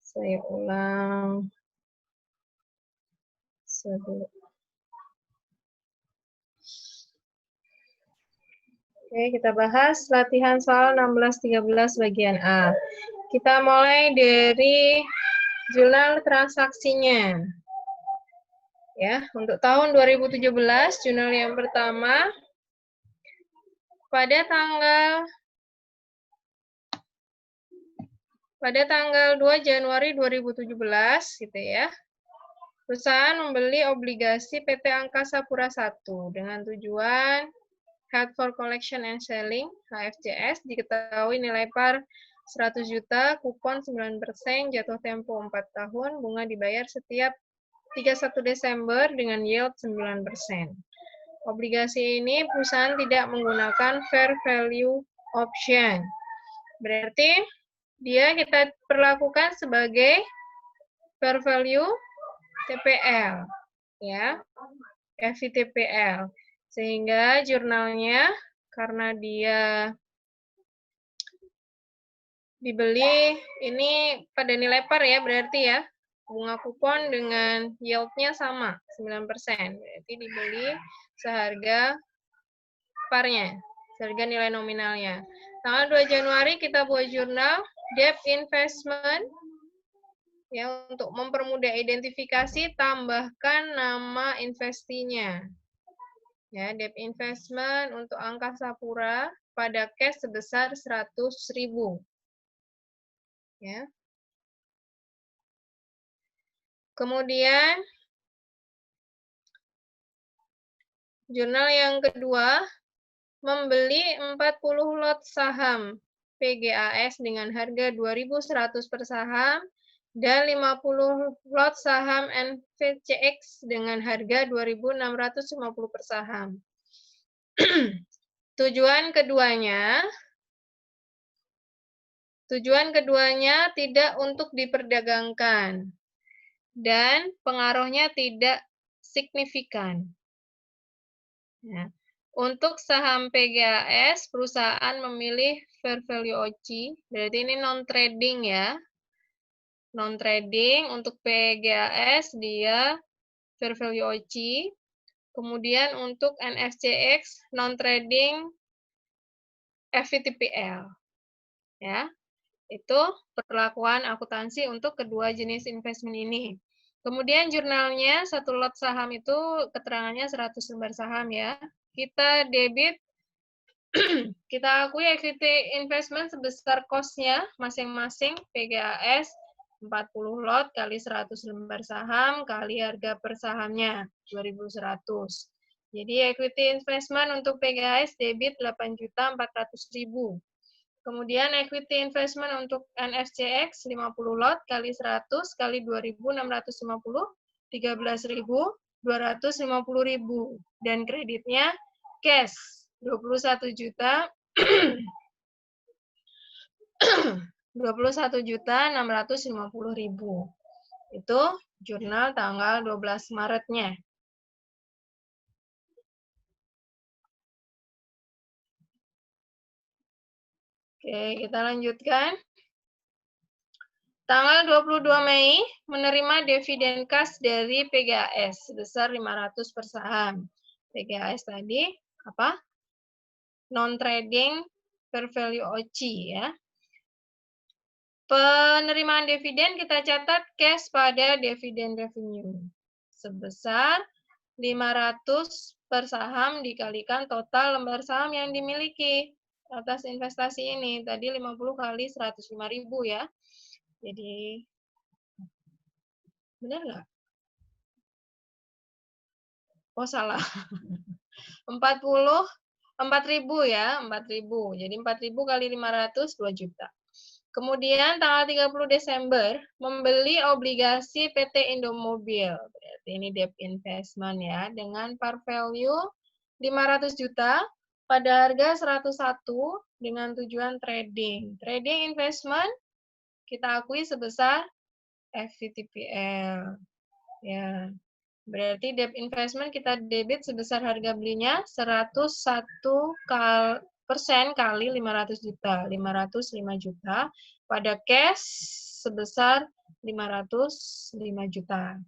Saya ulang. Oke, kita bahas latihan soal 16-13 bagian A. Kita mulai dari jurnal transaksinya. Ya, untuk tahun 2017, jurnal yang pertama pada tanggal 2 Januari 2017 gitu ya. Perusahaan membeli obligasi PT Angkasa Pura I dengan tujuan held for collection and selling HFCS, diketahui nilai par 100 juta, kupon 9%, jatuh tempo 4 tahun, bunga dibayar setiap 31 Desember dengan yield 9%. Obligasi ini perusahaan tidak menggunakan fair value option. Berarti dia kita perlakukan sebagai fair value TPL, ya, FVTPL. Sehingga jurnalnya karena dia dibeli ini pada nilai par ya, berarti ya, bunga kupon dengan yield-nya sama, 9%. Berarti dibeli seharga parnya, seharga nilai nominalnya. Tanggal 2 Januari kita buat jurnal debt investment. Ya, untuk mempermudah identifikasi, tambahkan nama investinya. Ya, debt investment untuk Angkasa Pura pada cash sebesar 100.000. Ya. Kemudian jurnal yang kedua, membeli 40 lot saham PGAS dengan harga 2.100 per saham dan 50 lot saham NVCX dengan harga 2.650 per saham. Tujuan keduanya tidak untuk diperdagangkan dan pengaruhnya tidak signifikan. Ya. Untuk saham PGAS, perusahaan memilih fair value OC, berarti ini non-trading ya. Non-trading, untuk PGAS dia fair value OC. Kemudian untuk NFCX, non-trading FVTPL. Ya. Itu perlakuan akuntansi untuk kedua jenis investment ini. Kemudian jurnalnya, satu lot saham itu keterangannya 100 lembar saham ya. Kita debit, kita akui equity investment sebesar cost-nya masing-masing PGAS 40 lot kali 100 lembar saham kali harga per sahamnya 2.100. Jadi equity investment untuk PGAS debit 8.400.000. Kemudian equity investment untuk NFCX 50 lot kali 100 kali 2.650, 13.250.000. Dan kreditnya cash 21 juta 21.650.000. Itu jurnal tanggal 12 Maretnya. Oke, kita lanjutkan. Tanggal 22 Mei menerima dividen kas dari PGAS sebesar 500 per saham. PGAS tadi apa? Non-trading fair value OC ya. Penerimaan dividen kita catat cash pada dividen revenue sebesar 500 per saham dikalikan total lembar saham yang dimiliki atas investasi ini. Tadi 50 kali 105.000 ya. Jadi, benar nggak? Oh, salah. 4.000 ya, 4.000. Jadi 4.000 kali 500, 2 juta. Kemudian tanggal 30 Desember, membeli obligasi PT Indomobil. Berarti ini debt investment ya, dengan par value 500 juta pada harga 101 dengan tujuan trading. Trading investment kita akui sebesar FVTPL. Ya. Berarti debt investment kita debit sebesar harga belinya 101% kali 500 juta, 505 juta pada cash sebesar 505 juta.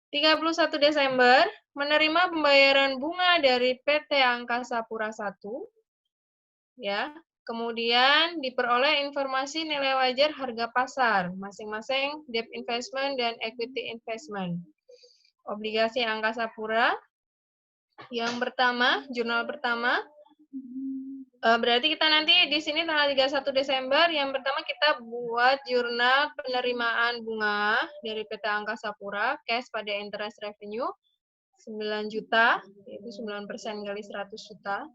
31 Desember, menerima pembayaran bunga dari PT Angkasa Pura I, ya. Kemudian diperoleh informasi nilai wajar harga pasar, masing-masing debt investment dan equity investment. Obligasi Angkasa Pura, yang pertama, jurnal pertama, berarti kita nanti di sini tanggal 31 Desember, yang pertama kita buat jurnal penerimaan bunga dari PT Angkasa Pura, cash pada interest revenue, 9 juta, yaitu 9% kali 100 juta.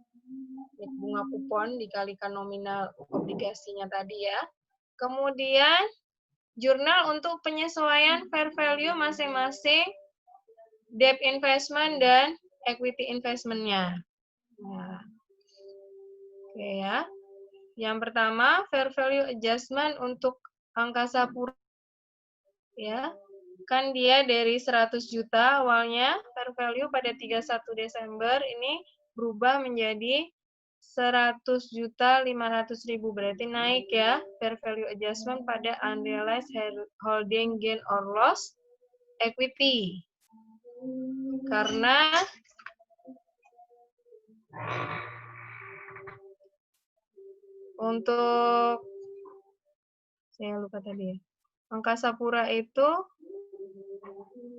Bunga kupon dikalikan nominal obligasinya tadi ya. Kemudian jurnal untuk penyesuaian fair value masing-masing debt investment dan equity investment-nya. Nah, oke ya. Yang pertama fair value adjustment untuk Angkasa Pura ya. Kan dia dari 100 juta awalnya fair value pada 31 Desember ini berubah menjadi 100.500.000, berarti naik ya fair value adjustment pada unrealized holding gain or loss equity. Karena untuk saya lupa tadi ya. Angkasa Pura itu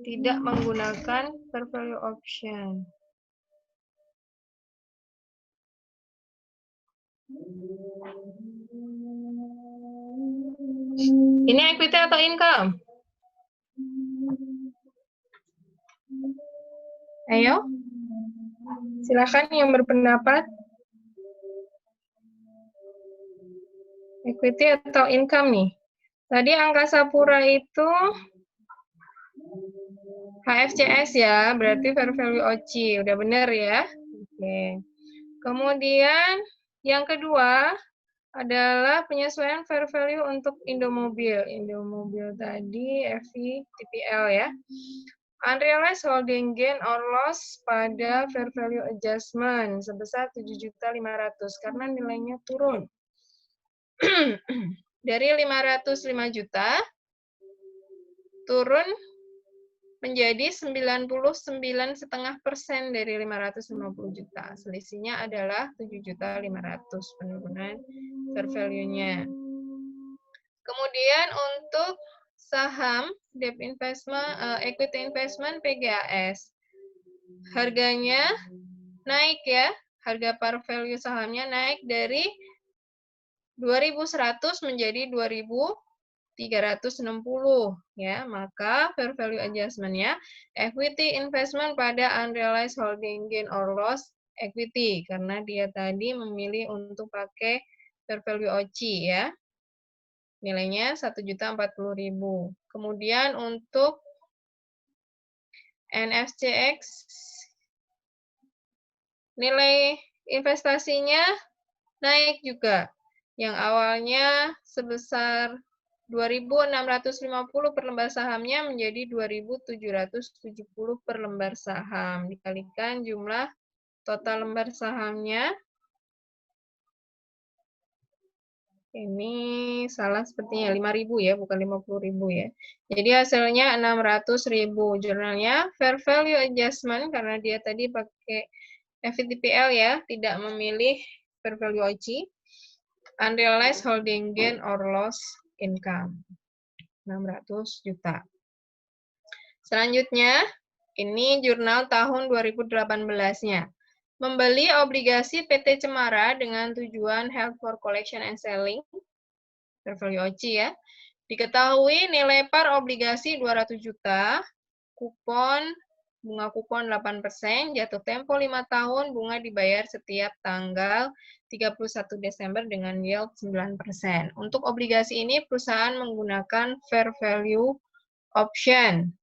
tidak menggunakan fair value option. Ini equity atau income? Ayo, silakan yang berpendapat. Equity atau income nih? Tadi Angkasa Pura itu HFCS ya, berarti fair value OCI. Udah benar ya? Oke. Kemudian yang kedua adalah penyesuaian fair value untuk Indomobil. Indomobil tadi FVTPL ya. Unrealized holding gain or loss pada fair value adjustment sebesar 7.500.000 karena nilainya turun. Dari 505 juta turun menjadi 99,5% dari 550 juta. Selisihnya adalah 7.500.000 penurunan fair value-nya. Kemudian untuk saham debt investment, equity investment PGAS, harganya naik ya, harga par value sahamnya naik dari 2.100 menjadi 2.360 ya, maka fair value adjustment-nya equity investment pada unrealized holding gain or loss equity karena dia tadi memilih untuk pakai fair value OCI ya. Nilainya 1.040.000. Kemudian untuk NFCX nilai investasinya naik juga. Yang awalnya sebesar 2.650 per lembar sahamnya menjadi 2.770 per lembar saham. Dikalikan jumlah total lembar sahamnya. Ini salah sepertinya 5.000 ya, bukan 50.000 ya. Jadi hasilnya 600.000. Jurnalnya fair value adjustment karena dia tadi pakai FVTPL ya, tidak memilih fair value OCI. Unrealized holding gain or loss income 600 juta. Selanjutnya, ini jurnal tahun 2018-nya. Membeli obligasi PT Cemara dengan tujuan held for collection and selling, fair value OCI ya. Diketahui nilai par obligasi 200 juta, kupon bunga kupon 8%, jatuh tempo 5 tahun, bunga dibayar setiap tanggal 31 Desember dengan yield 9%. Untuk obligasi ini perusahaan menggunakan fair value option.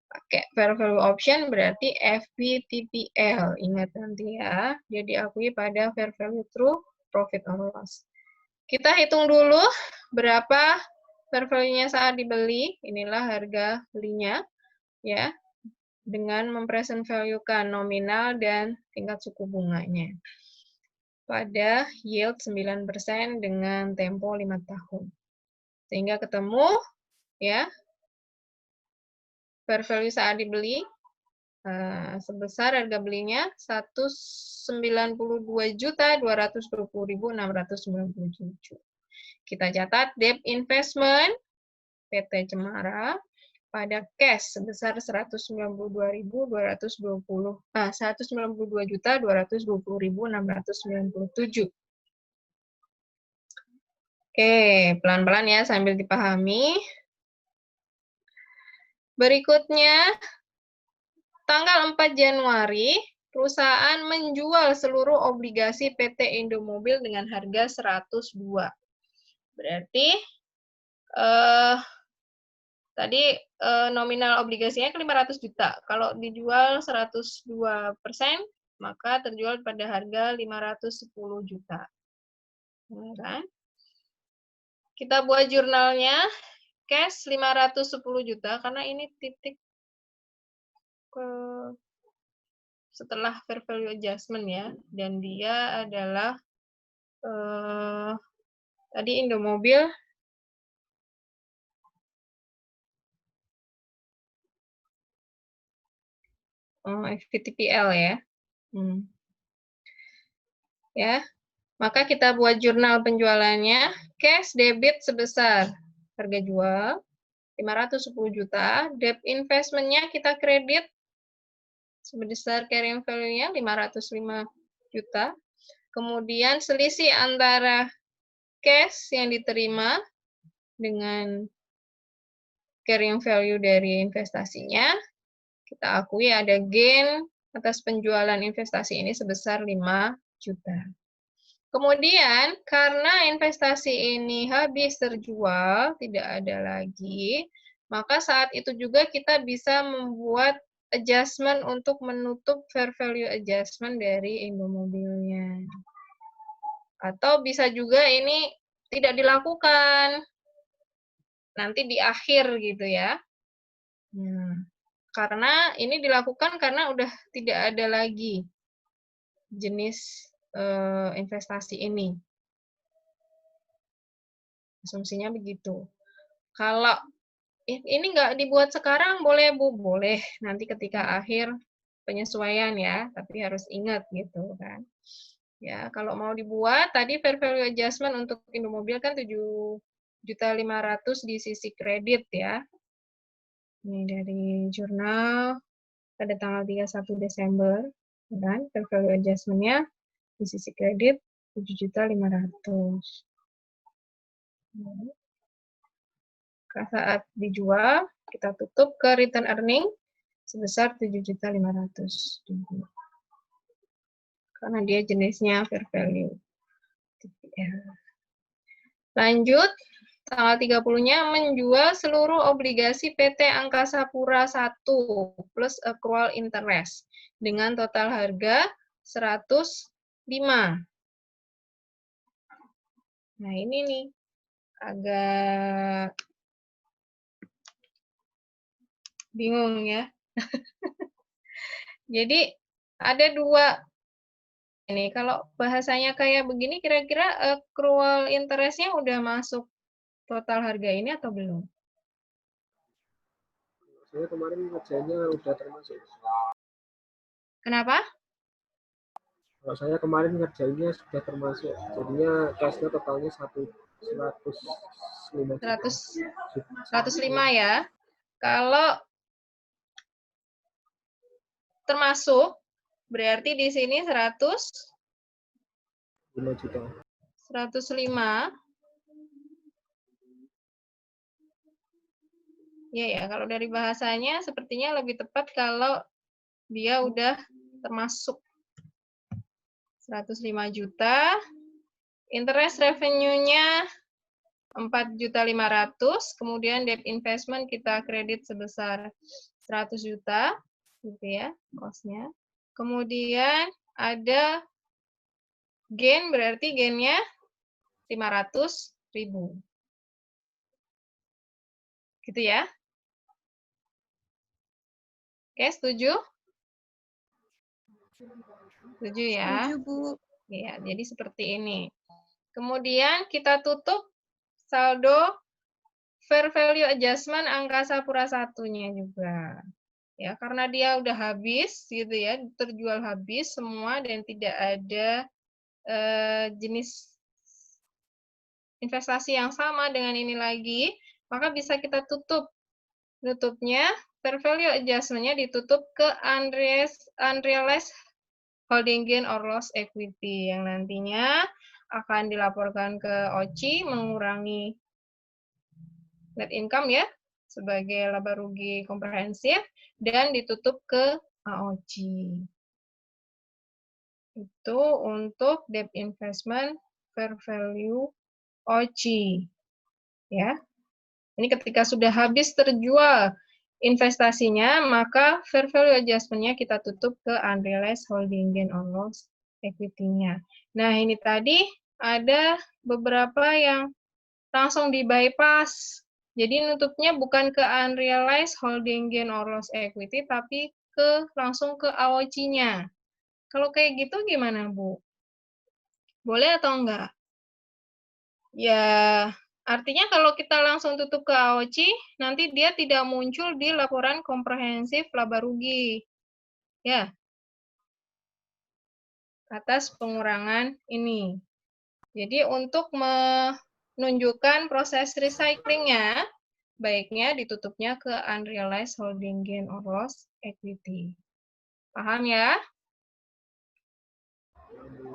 Pakai fair value option berarti FVTPL. Ingat nanti ya, dia diakui pada fair value through profit or loss. Kita hitung dulu berapa fair value-nya saat dibeli. Inilah harga belinya ya, dengan mempresent value-kan nominal dan tingkat suku bunganya. Pada yield 9% dengan tempo 5 tahun. Sehingga ketemu ya fair value saat dibeli sebesar harga belinya 192.220.697. Kita catat debt investment PT Cemara pada cash sebesar 192.220.697. Oke, pelan-pelan ya sambil dipahami. Berikutnya, tanggal 4 Januari, perusahaan menjual seluruh obligasi PT Indomobil dengan harga 102. Berarti tadi nominal obligasinya ke 500 juta. Kalau dijual 102%, maka terjual pada harga 510 juta. Kan? Kita buat jurnalnya, cash 510 juta, karena ini titik setelah fair value adjustment ya, dan dia adalah tadi Indomobil FVTPL ya. Ya, maka kita buat jurnal penjualannya, cash debit sebesar harga jual 510 juta, debt investment-nya kita kredit sebesar carrying value-nya 505 juta. Kemudian selisih antara cash yang diterima dengan carrying value dari investasinya, kita akui ada gain atas penjualan investasi ini sebesar 5 juta. Kemudian, karena investasi ini habis terjual, tidak ada lagi, maka saat itu juga kita bisa membuat adjustment untuk menutup fair value adjustment dari Indomobilnya. Atau bisa juga ini tidak dilakukan, nanti di akhir gitu ya. Karena ini dilakukan karena udah tidak ada lagi jenis investasi ini. Asumsinya begitu. Kalau ini nggak dibuat sekarang, boleh Bu? Boleh. Nanti ketika akhir penyesuaian ya, tapi harus ingat gitu kan. Ya, kalau mau dibuat, tadi fair value adjustment untuk Indomobil kan 7.500.000 di sisi kredit ya. Ini dari jurnal pada tanggal 31 Desember, kan? Fair value adjustment-nya di sisi kredit 7.500.000. Saat dijual, kita tutup ke return earning sebesar 7.500.000. Karena dia jenisnya fair value. Lanjut, tanggal 30-nya menjual seluruh obligasi PT Angkasa Pura I plus accrual interest dengan total harga 105. Nah, ini nih agak bingung ya. Jadi ada dua. Ini kalau bahasanya kayak begini, kira-kira accrual interest-nya udah masuk total harga ini atau belum? Saya kemarin ngerjainnya udah termasuk. Kenapa? Kalau saya kemarin ngerjainnya sudah termasuk. Jadinya cash-nya totalnya 105 ya. Kalau termasuk, berarti di sini 5 juta. 105. Ya, kalau dari bahasanya sepertinya lebih tepat kalau dia udah termasuk 105 juta. Interest revenue-nya 4.500.000, kemudian debt investment kita kredit sebesar 100 juta, gitu ya, cost-nya. Kemudian ada gain, berarti gain-nya 500.000. Gitu ya. Oke, setuju? Setuju ya? Setuju, Bu. Ya, jadi seperti ini. Kemudian kita tutup saldo fair value adjustment angkasa pura satunya juga. Ya, karena dia udah habis gitu ya, terjual habis semua dan tidak ada jenis investasi yang sama dengan ini lagi, maka bisa kita tutup. Tutupnya, fair value adjustment-nya ditutup ke unrealized holding gain or loss equity yang nantinya akan dilaporkan ke OCI mengurangi net income ya sebagai laba rugi komprehensif dan ditutup ke AOCI. Itu untuk debt investment fair value OCI. Ya. Ini ketika sudah habis terjual investasinya, maka fair value adjustment-nya kita tutup ke unrealized holding gain or loss equity-nya. Nah, ini tadi ada beberapa yang langsung di bypass. Jadi nutupnya bukan ke unrealized holding gain or loss equity, tapi langsung ke AOCI-nya. Kalau kayak gitu gimana, Bu? Boleh atau enggak? Ya, artinya kalau kita langsung tutup ke AOCI, nanti dia tidak muncul di laporan komprehensif laba rugi. Ya, atas pengurangan ini. Jadi untuk menunjukkan proses recyclingnya, baiknya ditutupnya ke unrealized holding gain or loss equity. Paham ya?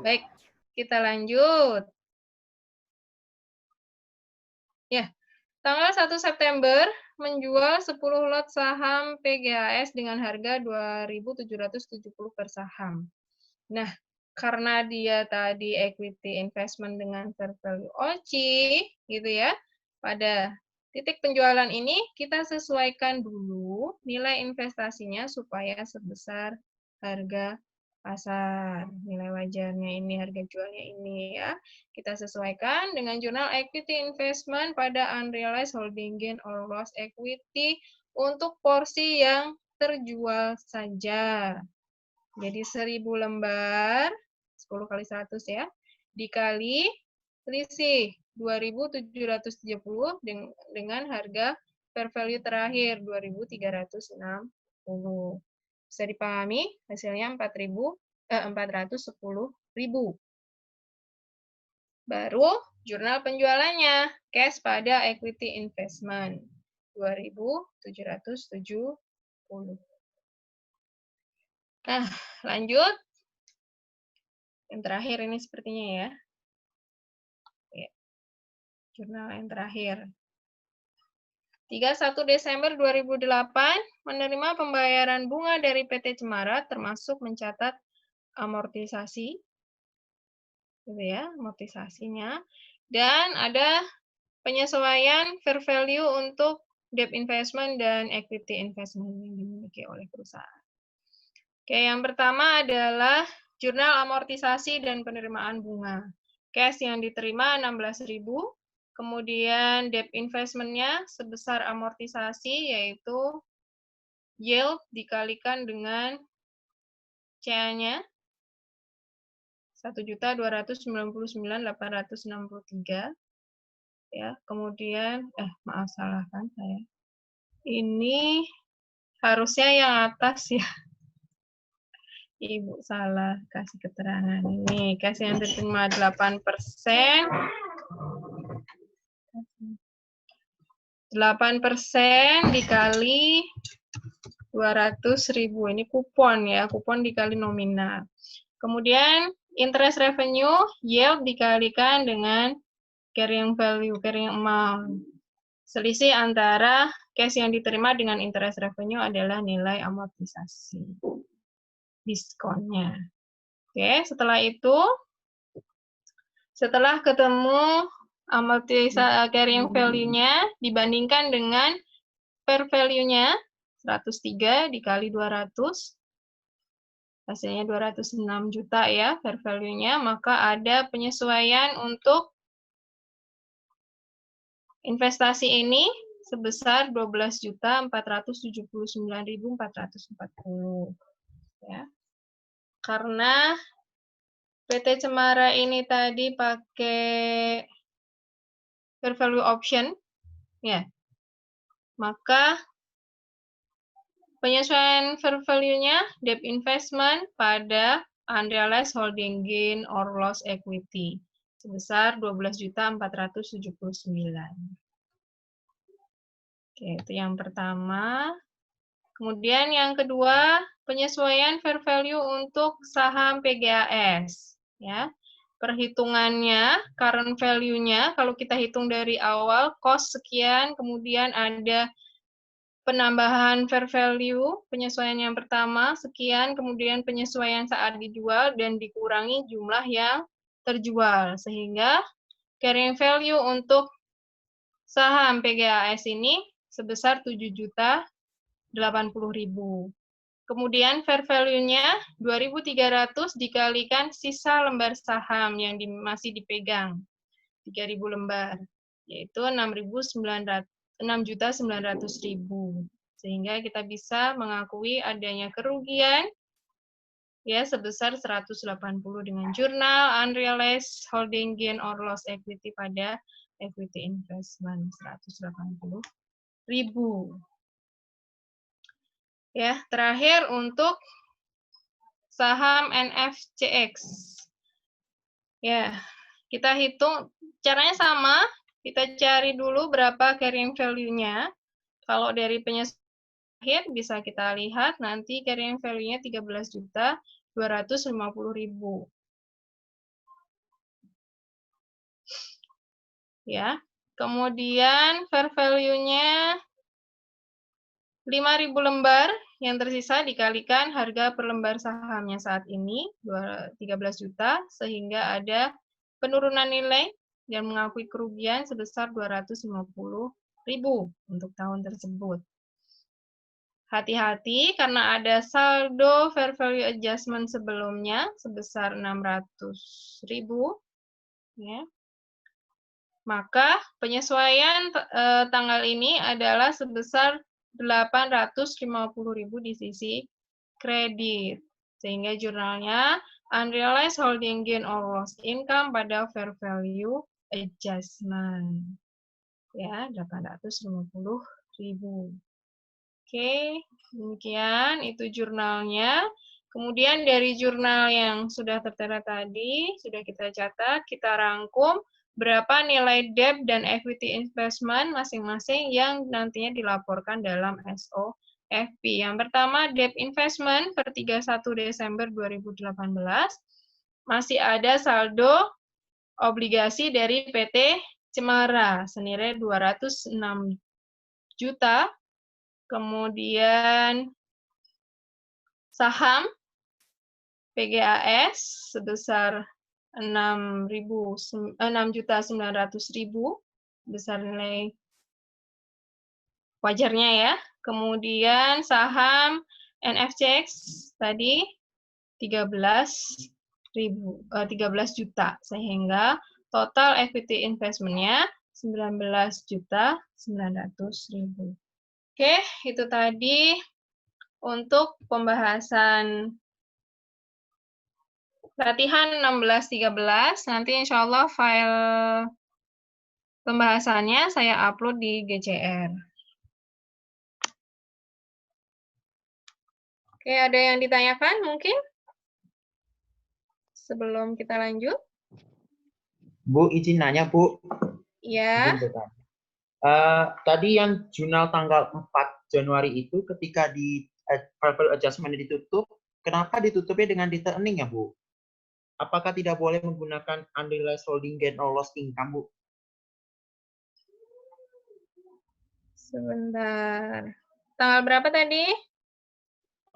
Baik, kita lanjut. Ya, tanggal 1 September menjual 10 lot saham PGHS dengan harga 2.770 per saham. Nah, karena dia tadi equity investment dengan fair value OCI, gitu ya, pada titik penjualan ini kita sesuaikan dulu nilai investasinya supaya sebesar harga pasar. Nilai wajarnya ini, harga jualnya ini ya. Kita sesuaikan dengan jurnal equity investment pada unrealized holding gain or loss equity untuk porsi yang terjual saja. Jadi 1.000 lembar, 10 kali 100 ya, dikali selisih 2.770 dengan harga fair value terakhir 2.360. Bisa dipahami hasilnya 410.000. Baru jurnal penjualannya, cash pada equity investment 2.770. Nah, lanjut. Yang terakhir ini sepertinya ya. Jurnal yang terakhir. 31 Desember 2008 menerima pembayaran bunga dari PT Cemara termasuk mencatat amortisasi. Gitu ya, amortisasinya. Dan ada penyesuaian fair value untuk debt investment dan equity investment yang dimiliki oleh perusahaan. Oke, yang pertama adalah jurnal amortisasi dan penerimaan bunga. Cash yang diterima 16.000, kemudian debt investment-nya sebesar amortisasi yaitu yield dikalikan dengan CA-nya 1.299.863 ya. Kemudian maaf salah kan saya. Ini harusnya yang atas ya. Ibu salah kasih keterangan ini. Cash yang diterima 8%. 8% dikali 200.000. Ini kupon ya, kupon dikali nominal. Kemudian interest revenue, yield dikalikan dengan carrying value, carrying amount. Selisih antara cash yang diterima dengan interest revenue adalah nilai amortisasi. Diskonnya. Oke, setelah itu, setelah ketemu amortisasi carrying value-nya dibandingkan dengan fair value-nya 103 dikali 200, hasilnya 206 juta ya fair value-nya, maka ada penyesuaian untuk investasi ini sebesar 12.479.440 ya. Karena PT Cemara ini tadi pakai fair value option, ya, Maka penyesuaian fair value-nya debt investment pada unrealized holding gain or loss equity sebesar 12.479. Oke, itu yang pertama. Kemudian yang kedua, penyesuaian fair value untuk saham PGAS, ya. Perhitungannya, current value-nya kalau kita hitung dari awal cost sekian, kemudian ada penambahan fair value, penyesuaian yang pertama sekian, kemudian penyesuaian saat dijual dan dikurangi jumlah yang terjual sehingga carrying value untuk saham PGAS ini sebesar 7.080.000. Kemudian fair value-nya 2.300 dikalikan sisa lembar saham yang masih dipegang, 3.000 lembar, yaitu 6.900.000. Sehingga kita bisa mengakui adanya kerugian ya sebesar 180 dengan jurnal unrealized holding gain or loss equity pada equity investment 180.000. Ya, terakhir untuk saham NFCX. Ya, kita hitung caranya sama, kita cari dulu berapa carrying value-nya. Kalau dari penyesuaian bisa kita lihat nanti carrying value-nya 13.250.000. Ya. Kemudian fair value-nya 5.000 lembar, yang tersisa dikalikan harga per lembar sahamnya saat ini 13 juta, sehingga ada penurunan nilai yang mengakui kerugian sebesar 250.000 untuk tahun tersebut. Hati-hati karena ada saldo fair value adjustment sebelumnya sebesar 600.000, ya. Maka penyesuaian tanggal ini adalah sebesar 850.000 di sisi kredit. Sehingga jurnalnya unrealized holding gain or loss income pada fair value adjustment. Ya, 850.000. Oke, demikian itu jurnalnya. Kemudian dari jurnal yang sudah tertera tadi, sudah kita catat, kita rangkum berapa nilai debt dan equity investment masing-masing yang nantinya dilaporkan dalam SOFP. Yang pertama, debt investment per 31 Desember 2018 masih ada saldo obligasi dari PT Cemara senilai 206 juta. Kemudian saham PGAS sebesar 6.900.000 besar nilai wajarnya ya. Kemudian saham NFCX tadi 13 juta sehingga total equity investment-nya 19.900.000. Oke, itu tadi untuk pembahasan latihan 16-13, nanti insya Allah file pembahasannya saya upload di GCR. Oke, ada yang ditanyakan mungkin? Sebelum kita lanjut. Bu, izin nanya, Bu. Ya. Tadi yang jurnal tanggal 4 Januari itu ketika di fair adjustment ditutup, kenapa ditutupnya dengan detail earning ya, Bu? Apakah tidak boleh menggunakan unrealized holding gain or loss income, Bu? Sebentar. Tanggal berapa tadi?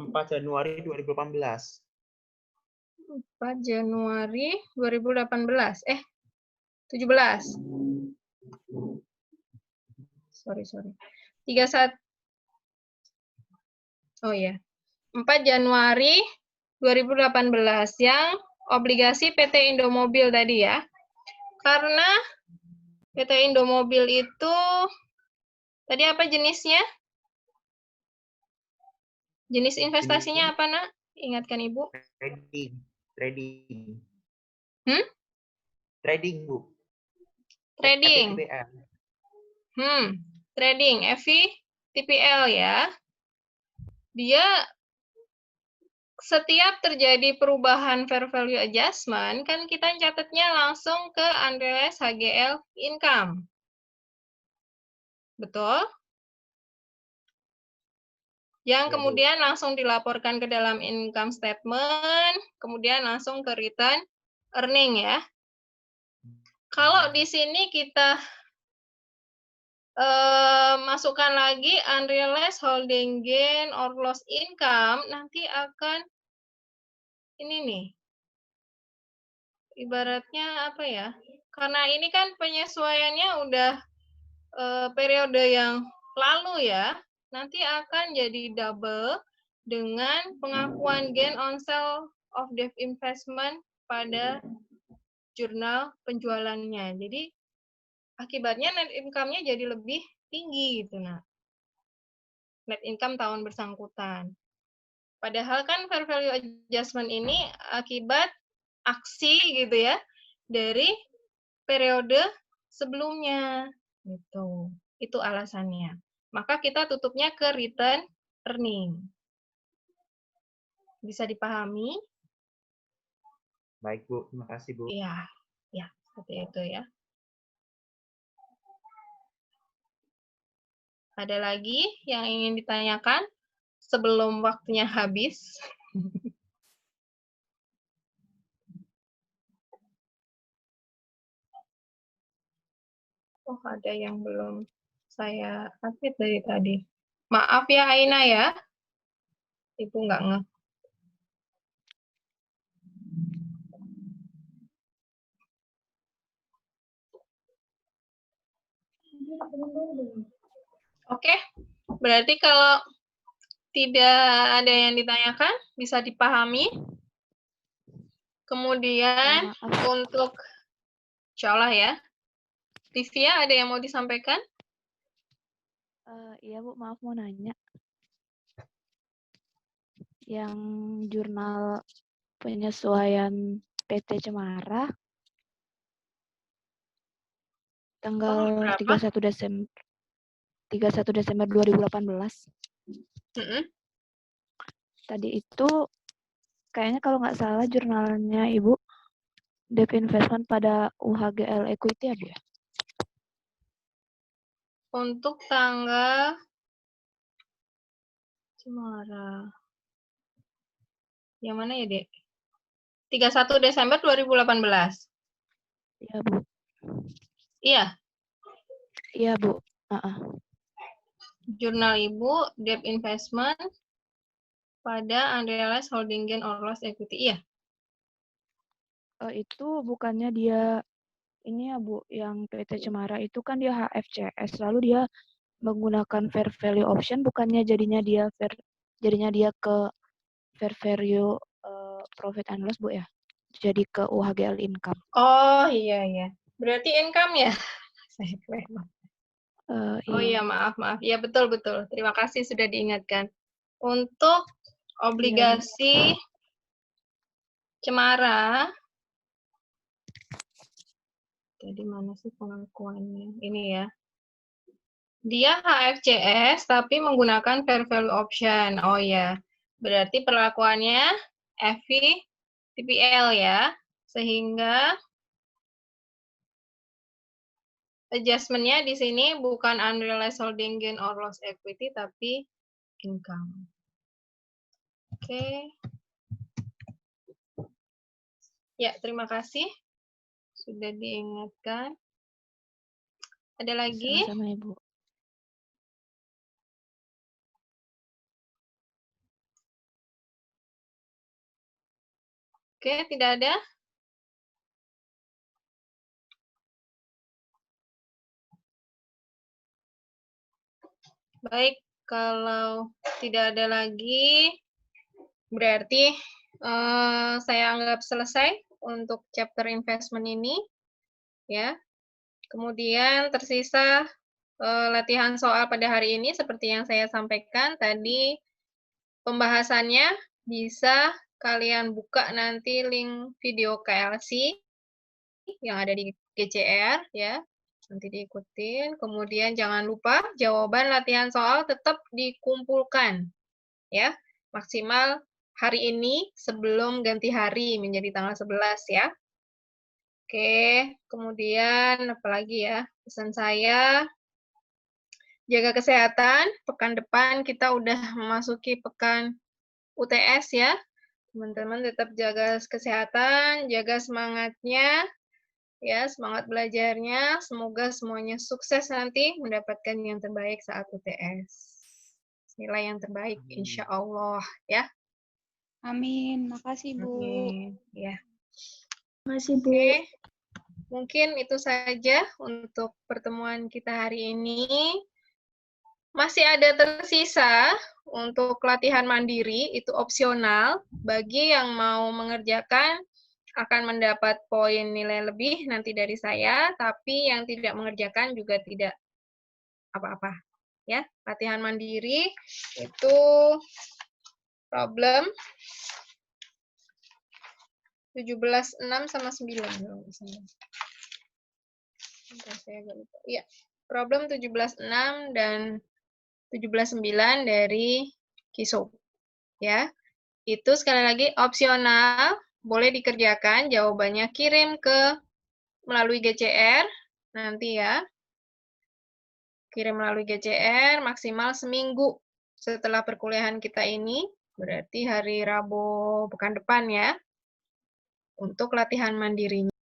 4 Januari 2018. 4 Januari 2018. 17. Sorry. 31. Oh ya. 4 Januari 2018 yang obligasi PT Indomobil tadi ya. Karena PT Indomobil itu tadi apa jenisnya? Jenis investasinya apa, Nak? Ingatkan Ibu. Trading. Trading, Bu. Trading. Trading. Evi? TPL ya. Dia setiap terjadi perubahan fair value adjustment, kan kita catatnya langsung ke unrealized HGL income. Betul? Yang kemudian langsung dilaporkan ke dalam income statement, kemudian langsung ke return earning ya. Kalau di sini kita masukkan lagi unrealized holding gain or loss income, nanti akan ini nih. Ibaratnya apa ya? Karena ini kan penyesuaiannya udah periode yang lalu ya, nanti akan jadi double dengan pengakuan gain on sale of debt investment pada jurnal penjualannya. Jadi akibatnya net income-nya jadi lebih tinggi gitu. Nah, net income tahun bersangkutan. Padahal kan fair value adjustment ini akibat aksi gitu ya dari periode sebelumnya gitu. Itu alasannya. Maka kita tutupnya ke return earning. Bisa dipahami? Baik, Bu. Terima kasih, Bu. Iya, ya, seperti itu ya. Ada lagi yang ingin ditanyakan sebelum waktunya habis? Oh, ada yang belum saya update dari tadi. Maaf ya, Aina ya. Ibu nggak nge. Oke, berarti kalau tidak ada yang ditanyakan, bisa dipahami. Kemudian untuk insya Allah ya. Livia, ada yang mau disampaikan? Iya Bu, maaf mau nanya. Yang jurnal penyesuaian PT Cemara tanggal 31 Desember 2018. Tadi itu kayaknya kalau nggak salah jurnalnya Ibu debt investment pada UHGL equity ya Bu ya? Untuk tanggal Cemara. Yang mana ya, Dek? 31 Desember 2018. Iya, Bu. Iya. Iya, Bu. Jurnal Ibu debt investment pada unrealized holding gain or loss equity. Iya. Itu bukannya dia ini ya Bu, yang PT Cemara itu kan dia HFCS, lalu dia menggunakan fair value option, bukannya jadinya dia ke fair value profit and loss Bu ya? Jadi ke UHGL income. Oh iya. Berarti income ya? Saya kira. Oh iya, maaf. Ya betul. Terima kasih sudah diingatkan. Untuk obligasi Cemara, jadi mana sih pengakuannya? Ini ya. Dia HFCS tapi menggunakan fair value option. Oh ya. Berarti perlakuannya FV TPL ya. Sehingga adjustment-nya di sini bukan unrealized holding gain or loss equity tapi income. Oke. Ya, terima kasih sudah diingatkan. Ada lagi? Sama-sama Ibu. Oke, tidak ada? Baik, kalau tidak ada lagi, berarti saya anggap selesai untuk chapter investment ini. Ya. Kemudian tersisa latihan soal pada hari ini seperti yang saya sampaikan tadi, pembahasannya bisa kalian buka nanti link video KLC yang ada di GCR ya. Nanti diikutin. Kemudian jangan lupa jawaban latihan soal tetap dikumpulkan. Ya, maksimal hari ini sebelum ganti hari menjadi tanggal 11 ya. Oke, kemudian apa lagi ya? Pesan saya, jaga kesehatan. Pekan depan kita udah memasuki pekan UTS ya. Teman-teman tetap jaga kesehatan, jaga semangatnya, ya, semangat belajarnya. Semoga semuanya sukses nanti mendapatkan yang terbaik saat UTS. Nilai yang terbaik, insya Allah, ya. Amin. Makasih, Bu. Amin. Ya. Makasih, Bu. Oke, mungkin itu saja untuk pertemuan kita hari ini. Masih ada tersisa untuk latihan mandiri, itu opsional. Bagi yang mau mengerjakan akan mendapat poin nilai lebih nanti dari saya, tapi yang tidak mengerjakan juga tidak apa-apa. Ya, latihan mandiri itu problem 17.6 sama 9. Saya agak lupa. Iya, problem 17.6 dan 17.9 dari Kisop. Ya, itu sekali lagi opsional, boleh dikerjakan. Jawabannya kirim ke melalui GCR nanti ya. Kirim melalui GCR maksimal seminggu setelah perkuliahan kita ini, berarti hari Rabu pekan depan ya, untuk latihan mandirinya.